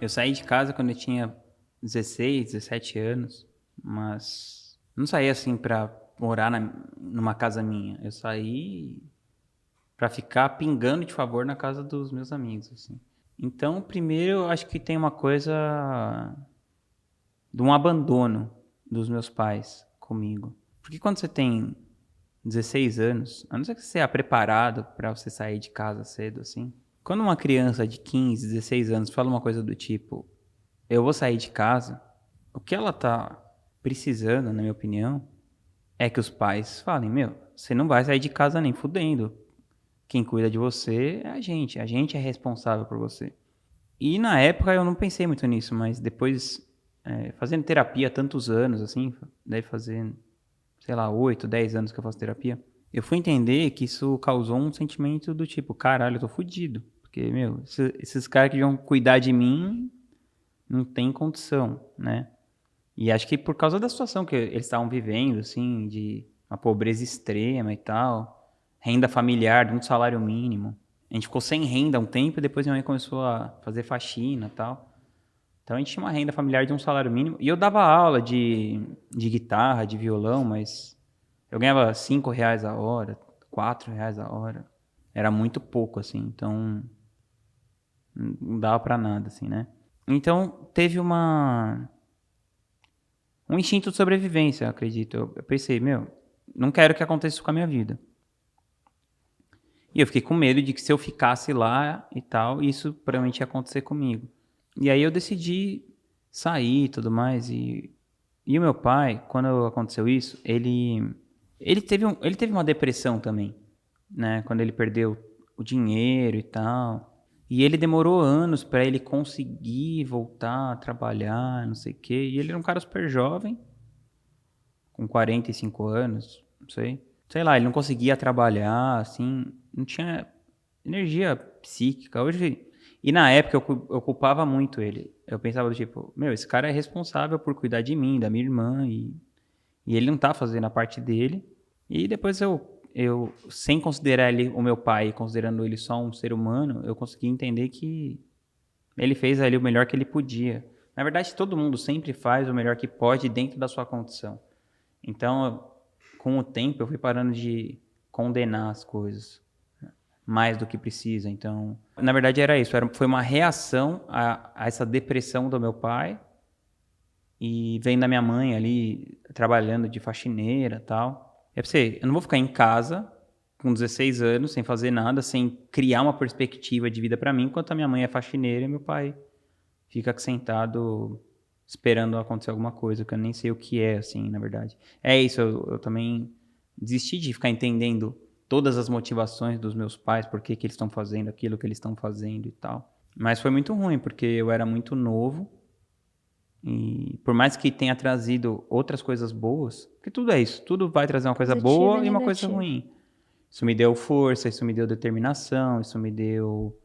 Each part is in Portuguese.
Eu saí de casa quando eu tinha 16, 17 anos, mas não saí assim pra morar numa casa minha. Eu saí pra ficar pingando de favor na casa dos meus amigos, assim. Então, primeiro, eu acho que tem uma coisa de um abandono dos meus pais comigo. Porque quando você tem 16 anos, a não ser que você seja preparado pra você sair de casa cedo, assim. Quando uma criança de 15, 16 anos fala uma coisa do tipo, eu vou sair de casa, o que ela tá precisando, na minha opinião, é que os pais falem, meu, você não vai sair de casa nem fudendo. Quem cuida de você é a gente é responsável por você. E na época eu não pensei muito nisso, mas depois, fazendo terapia há tantos anos, assim, deve fazer, sei lá, 8, 10 anos que eu faço terapia, eu fui entender que isso causou um sentimento do tipo, caralho, eu tô fudido. Porque, meu, esses caras que vão cuidar de mim não tem condição, né? E acho que por causa da situação que eles estavam vivendo, assim, de uma pobreza extrema e tal, renda familiar de um salário mínimo. A gente ficou sem renda um tempo e depois minha mãe começou a fazer faxina e tal. Então a gente tinha uma renda familiar de um salário mínimo. E eu dava aula de guitarra, de violão, mas eu ganhava R$ 5 a hora, R$ 4 a hora. Era muito pouco, assim, então não dava pra nada, assim, né? Então teve um instinto de sobrevivência, eu acredito. Eu pensei, meu, não quero que aconteça isso com a minha vida. E eu fiquei com medo de que se eu ficasse lá e tal, isso provavelmente ia acontecer comigo. E aí eu decidi sair e tudo mais. E o meu pai, quando aconteceu isso, ele teve uma depressão também, né? Quando ele perdeu o dinheiro e tal. E ele demorou anos para ele conseguir voltar a trabalhar, não sei o quê. E ele era um cara super jovem, com 45 anos, não sei. Sei lá, ele não conseguia trabalhar, assim, não tinha energia psíquica. Hoje, e na época eu culpava muito ele. Eu pensava do tipo, meu, esse cara é responsável por cuidar de mim, da minha irmã, e ele não tá fazendo a parte dele. E depois eu sem considerar ele o meu pai, considerando ele só um ser humano, eu consegui entender que ele fez ali o melhor que ele podia. Na verdade, todo mundo sempre faz o melhor que pode dentro da sua condição. Então, com o tempo, eu fui parando de condenar as coisas mais do que precisa. Então, na verdade, era isso. Foi uma reação a essa depressão do meu pai e vem da minha mãe ali trabalhando de faxineira e tal. É pra você, eu não vou ficar em casa com 16 anos sem fazer nada, sem criar uma perspectiva de vida para mim, enquanto a minha mãe é faxineira e meu pai fica sentado esperando acontecer alguma coisa, que eu nem sei o que é, assim, na verdade. É isso, eu também desisti de ficar entendendo todas as motivações dos meus pais, por que eles estão fazendo aquilo que eles estão fazendo e tal. Mas foi muito ruim, porque eu era muito novo e por mais que tenha trazido outras coisas boas, porque tudo é isso, tudo vai trazer uma coisa Positivo e boa e uma coisa negativo. ruim. Isso me deu força, isso me deu determinação, isso me deu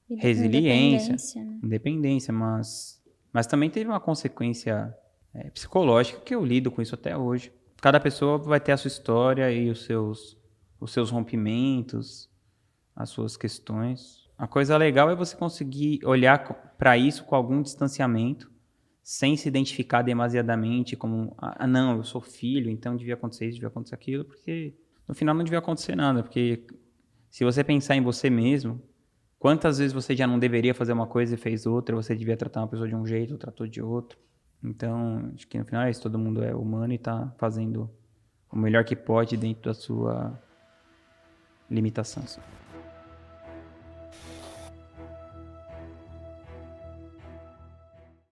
resiliência, Independência, né? independência, mas também teve uma consequência psicológica que eu lido com isso até hoje. Cada pessoa vai ter a sua história e os seus rompimentos, as suas questões. A coisa legal é você conseguir olhar para isso com algum distanciamento, sem se identificar demasiadamente como, ah, não, eu sou filho, então devia acontecer isso, devia acontecer aquilo, porque no final não devia acontecer nada, porque se você pensar em você mesmo, quantas vezes você já não deveria fazer uma coisa e fez outra, você devia tratar uma pessoa de um jeito, tratou de outro. Então, acho que no final é isso, todo mundo é humano e tá fazendo o melhor que pode dentro da sua limitação.